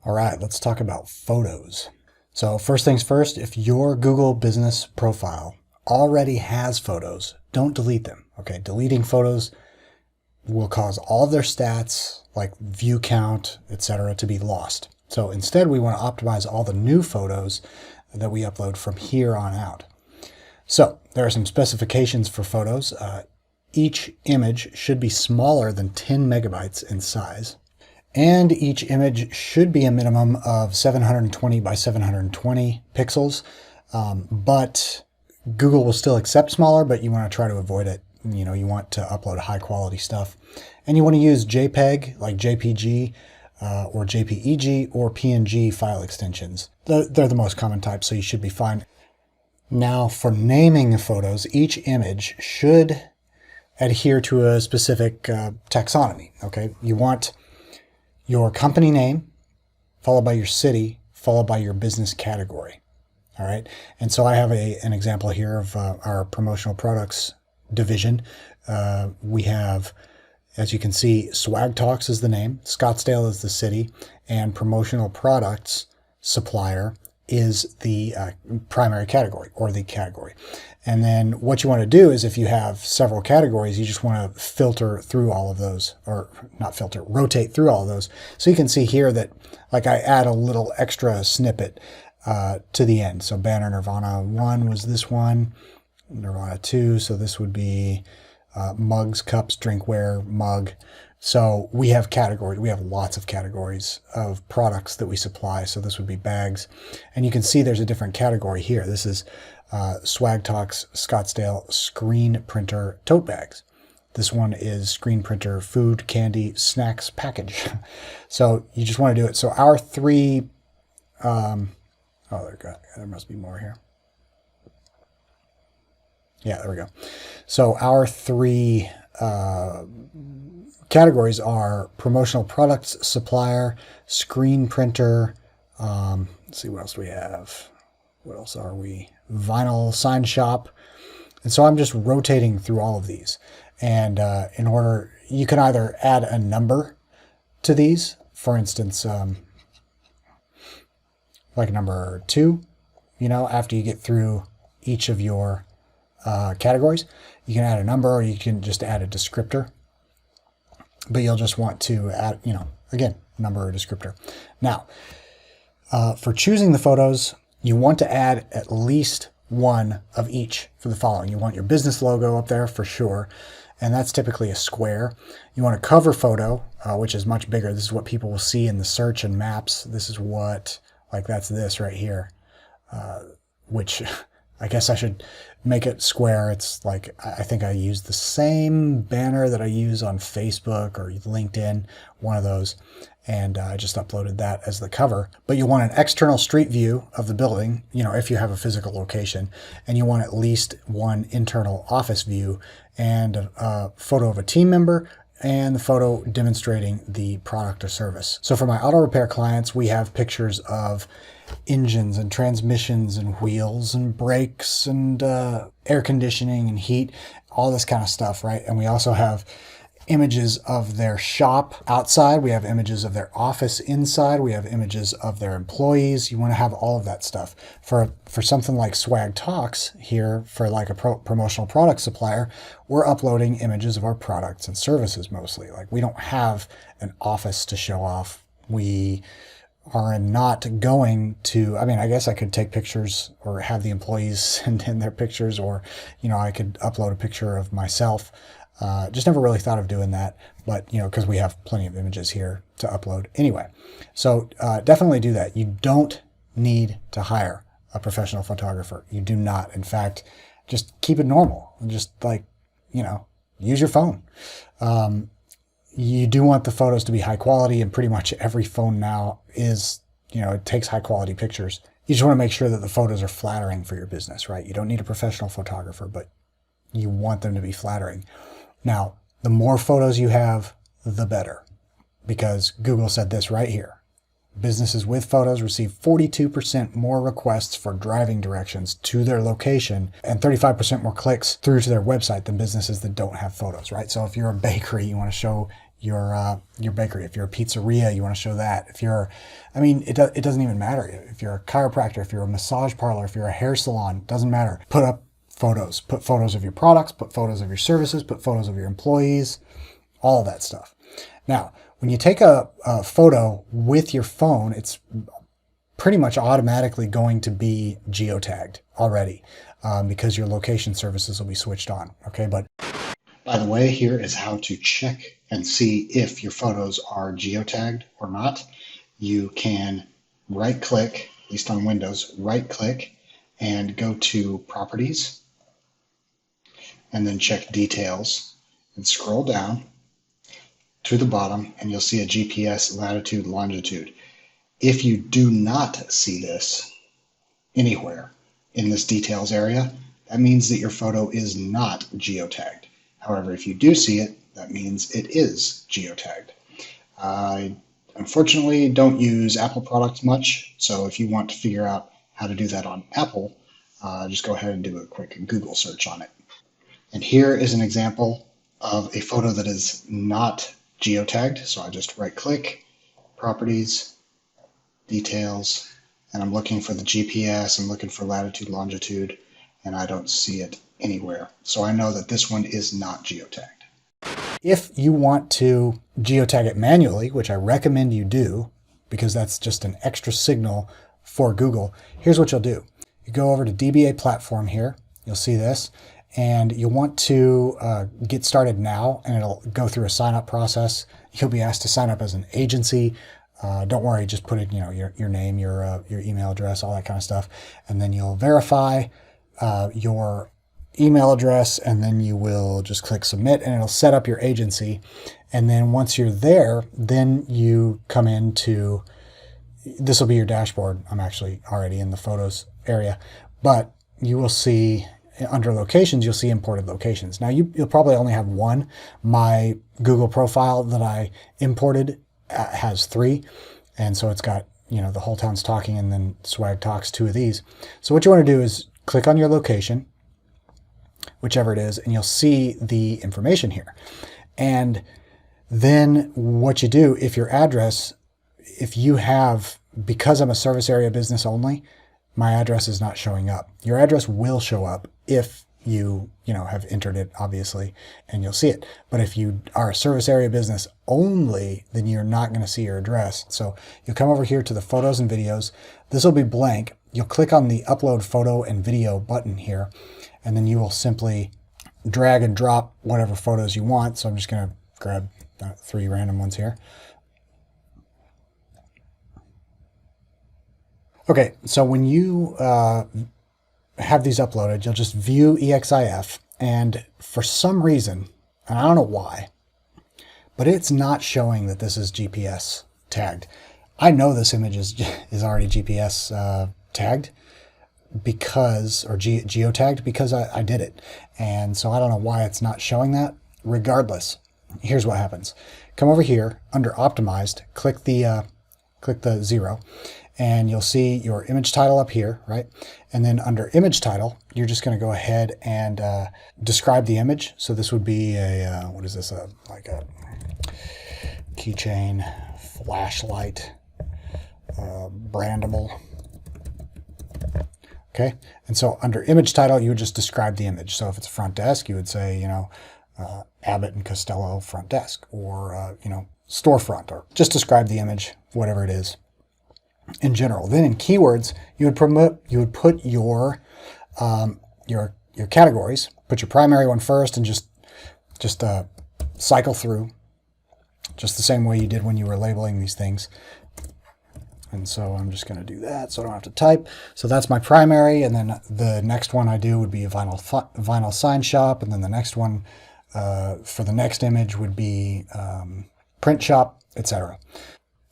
All right, let's talk about photos. So first things first, if your Google business profile already has photos, don't delete them. Okay, deleting photos will cause all of their stats like view count, etc., to be lost. So instead, we want to optimize all the new photos that we upload from here on out. So there are some specifications for photos. Each image should be smaller than 10 megabytes in size. And each image should be a minimum of 720 by 720 pixels. But Google will still accept smaller, but you want to try to avoid it. You want to upload high quality stuff. And you want to use JPEG, like JPG, or JPEG, or PNG file extensions. They're the most common types, so you should be fine. Now, for naming photos, each image should adhere to a specific taxonomy. Okay, you want your company name, followed by your city, followed by your business category. All right. And so I have an example here of our promotional products division. We have, as you can see, Swag Talks is the name, Scottsdale is the city, and promotional products supplier is the primary category or the category. And then what you want to do is if you have several categories, you just want to filter through all of those, or not filter, rotate through all of those. So you can see here that like I add a little extra snippet to the end. So banner Nirvana 1 was this one, Nirvana 2. So this would be mugs, cups, drinkware, mug. So we have categories. We have lots of categories of products that we supply. So this would be bags. And you can see there's a different category here. This is Swag Talks Scottsdale screen printer tote bags. This one is screen printer food, candy, snacks package. So you just want to do it. So our three, there must be more here. Yeah, there we go. So our three categories are promotional products supplier, screen printer. Let's see what else we have. What else are we? Vinyl sign shop. And so I'm just rotating through all of these. And in order, you can either add a number to these. For instance, like number 2, after you get through each of your categories, you can add a number or you can just add a descriptor. But you'll just want to add, again, number or descriptor. Now, for choosing the photos, you want to add at least one of each for the following. You want your business logo up there for sure, and that's typically a square. You want a cover photo, which is much bigger. This is what people will see in the search and maps. This is what, that's this right here, which I guess I should make it square. It's like, I think I use the same banner that I use on Facebook or LinkedIn, one of those. And I just uploaded that as the cover. But you want an external street view of the building, if you have a physical location. And you want at least one internal office view and a photo of a team member and the photo demonstrating the product or service. So for my auto repair clients, we have pictures of engines and transmissions and wheels and brakes and air conditioning and heat, all this kind of stuff, right? And we also have images of their shop outside. We have images of their office inside. We have images of their employees. You want to have all of that stuff. For something like Swag Talks here, for like a promotional product supplier, we're uploading images of our products and services mostly. Like we don't have an office to show off. We are not going to, I guess I could take pictures or have the employees send in their pictures, or, I could upload a picture of myself. Just never really thought of doing that, but, because we have plenty of images here to upload anyway. So definitely do that. You don't need to hire a professional photographer. You do not. In fact, just keep it normal. Just use your phone. You do want the photos to be high quality, and pretty much every phone now is, it takes high quality pictures. You just want to make sure that the photos are flattering for your business, right? You don't need a professional photographer, but you want them to be flattering. Now, the more photos you have, the better, because Google said this right here. Businesses with photos receive 42% more requests for driving directions to their location and 35% more clicks through to their website than businesses that don't have photos, right? So if you're a bakery, you want to show your bakery. If you're a pizzeria, you want to show that. If you're, I mean, it doesn't even matter. If you're a chiropractor, if you're a massage parlor, if you're a hair salon, doesn't matter. Put up photos. Put photos of your products, put photos of your services, put photos of your employees, all of that stuff. Now, when you take a photo with your phone, it's pretty much automatically going to be geotagged already because your location services will be switched on. Okay, but by the way, here is how to check and see if your photos are geotagged or not. You can right click, at least on Windows, right click and go to Properties and then check Details and scroll down to the bottom and you'll see a GPS latitude, longitude. If you do not see this anywhere in this details area, that means that your photo is not geotagged. However, if you do see it, that means it is geotagged. I unfortunately don't use Apple products much, so if you want to figure out how to do that on Apple, just go ahead and do a quick Google search on it. And here is an example of a photo that is not geotagged. So I just right click, Properties, Details, and I'm looking for the GPS, I'm looking for latitude, longitude, and I don't see it anywhere. So I know that this one is not geotagged. If you want to geotag it manually, which I recommend you do, because that's just an extra signal for Google, here's what you'll do. You go over to DBA platform here, you'll see this, and you'll want to get started now, and it'll go through a sign-up process. You'll be asked to sign up as an agency. Don't worry, just put in your name, your email address, all that kind of stuff, and then you'll verify your email address, and then you will just click submit, and it'll set up your agency. And then once you're there, then you come into, this will be your dashboard. I'm actually already in the photos area, but you will see under locations, you'll see imported locations. Now you'll probably only have one. My Google profile that I imported has 3. And so it's got, the Whole Town's Talking and then Swag Talks, 2 of these. So what you want to do is click on your location, whichever it is, and you'll see the information here. And then what you do, if your address, if you have, because I'm a service area business only, my address is not showing up. Your address will show up if you have entered it, obviously, and you'll see it. But if you are a service area business only, then you're not going to see your address. So you'll come over here to the photos and videos. This will be blank. You'll click on the upload photo and video button here, and then you will simply drag and drop whatever photos you want. So I'm just going to grab 3 random ones here. Okay, so when you have these uploaded, you'll just view EXIF, and for some reason, and I don't know why, but it's not showing that this is GPS tagged. I know this image is already GPS tagged because, or geotagged because I did it. And so I don't know why it's not showing that. Regardless, here's what happens. Come over here under optimized, click the 0, and you'll see your image title up here, right? And then under image title, you're just going to go ahead and describe the image. So this would be a, what is this, like a keychain, flashlight, brandable. Okay, and so under image title, you would just describe the image. So if it's a front desk, you would say, Abbott and Costello front desk, or, storefront, or just describe the image, whatever it is in general. Then in keywords, you would put your categories, put your primary one first, and just cycle through just the same way you did when you were labeling these things. And so I'm just going to do that so I don't have to type. So that's my primary, and then the next one I do would be a vinyl sign shop, and then the next one for the next image would be print shop, etc.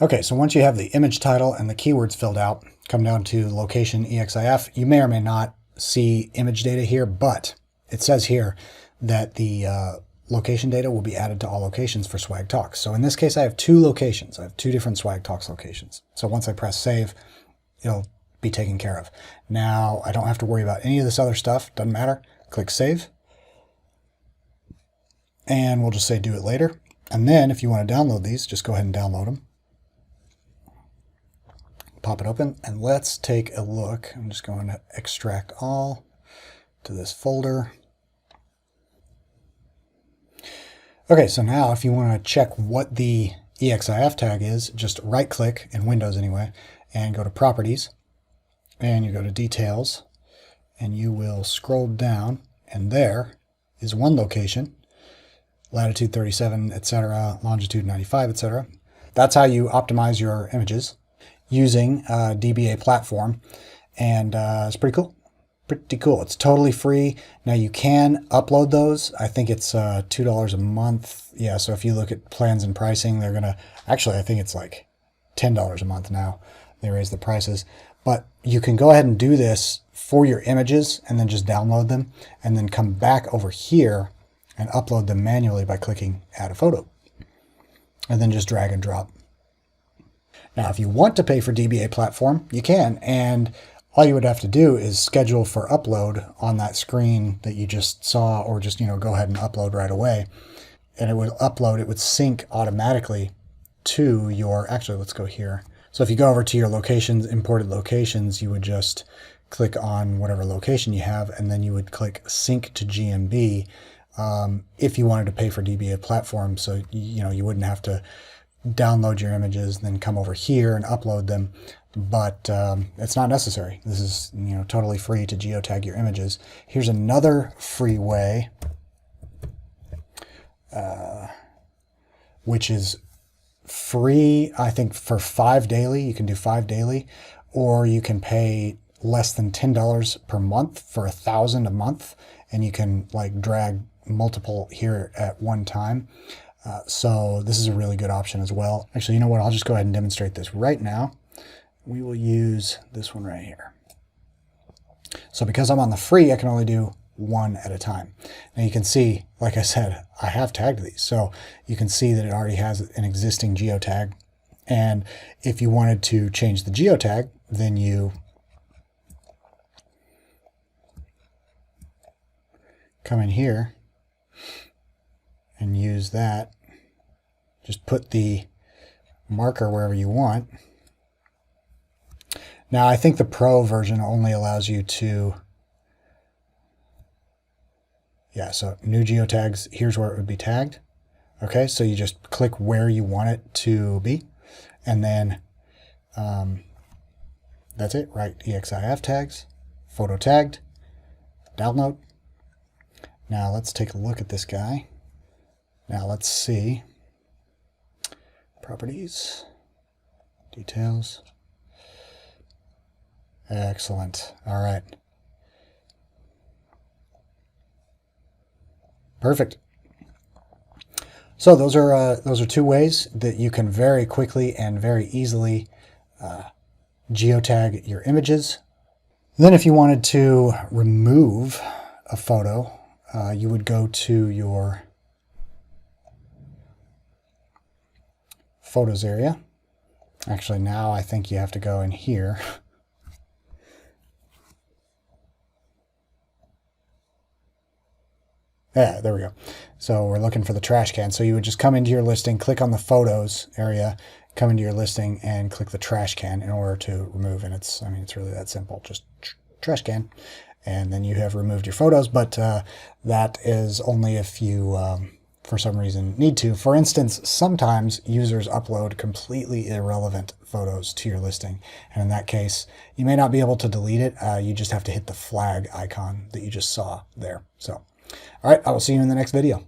Okay, so once you have the image title and the keywords filled out, come down to location EXIF. You may or may not see image data here, but it says here that the location data will be added to all locations for Swag Talks. So in this case, I have 2 locations. I have 2 different Swag Talks locations. So once I press save, it'll be taken care of. Now, I don't have to worry about any of this other stuff. Doesn't matter. Click save. And we'll just say do it later. And then if you want to download these, just go ahead and download them. Pop it open, and let's take a look. I'm just going to extract all to this folder. Okay, so now if you want to check what the EXIF tag is, just right click, in Windows anyway, and go to Properties, and you go to Details, and you will scroll down, and there is one location, latitude 37, etc., longitude 95, etc. That's how you optimize your images using a DBA platform, and it's pretty cool. Pretty cool. It's totally free. Now you can upload those. I think it's $2 a month. Yeah, so if you look at plans and pricing, they're gonna, actually I think it's like $10 a month now. They raised the prices. But you can go ahead and do this for your images and then just download them and then come back over here and upload them manually by clicking Add a Photo. And then just drag and drop. Now, if you want to pay for DBA platform, you can, and all you would have to do is schedule for upload on that screen that you just saw, or just, go ahead and upload right away. And it would upload, it would sync automatically to your, actually, let's go here. So if you go over to your locations, imported locations, you would just click on whatever location you have, and then you would click sync to GMB if you wanted to pay for DBA platform. So, you wouldn't have to download your images, then come over here and upload them. But it's not necessary. This is totally free to geotag your images. Here's another free way, which is free, I think, for 5 daily. You can do 5 daily, or you can pay less than $10 per month for 1,000 a month, and you can like drag multiple here at one time. So this is a really good option as well. Actually, you know what? I'll just go ahead and demonstrate this right now. We will use this one right here. So because I'm on the free, I can only do one at a time. Now you can see, like I said, I have tagged these. So you can see that it already has an existing geotag. And if you wanted to change the geotag, then you come in here and use that. Just put the marker wherever you want. Now, I think the Pro version only allows you to, so new geotags, here's where it would be tagged. Okay, so you just click where you want it to be, and then that's it, right? EXIF tags, photo tagged, download. Now let's take a look at this guy. Now let's see. Properties, details. Excellent. All right. Perfect. So those are 2 ways that you can very quickly and very easily geotag your images. Then if you wanted to remove a photo, you would go to your photos area. Actually, now I think you have to go in here. Yeah, there we go. So we're looking for the trash can. So you would just come into your listing, click on the photos area, come into your listing, and click the trash can in order to remove. And it's really that simple. Just trash can. And then you have removed your photos, but that is only if you, for some reason, need to. For instance, sometimes users upload completely irrelevant photos to your listing. And in that case, you may not be able to delete it. You just have to hit the flag icon that you just saw there. So, all right, I will see you in the next video.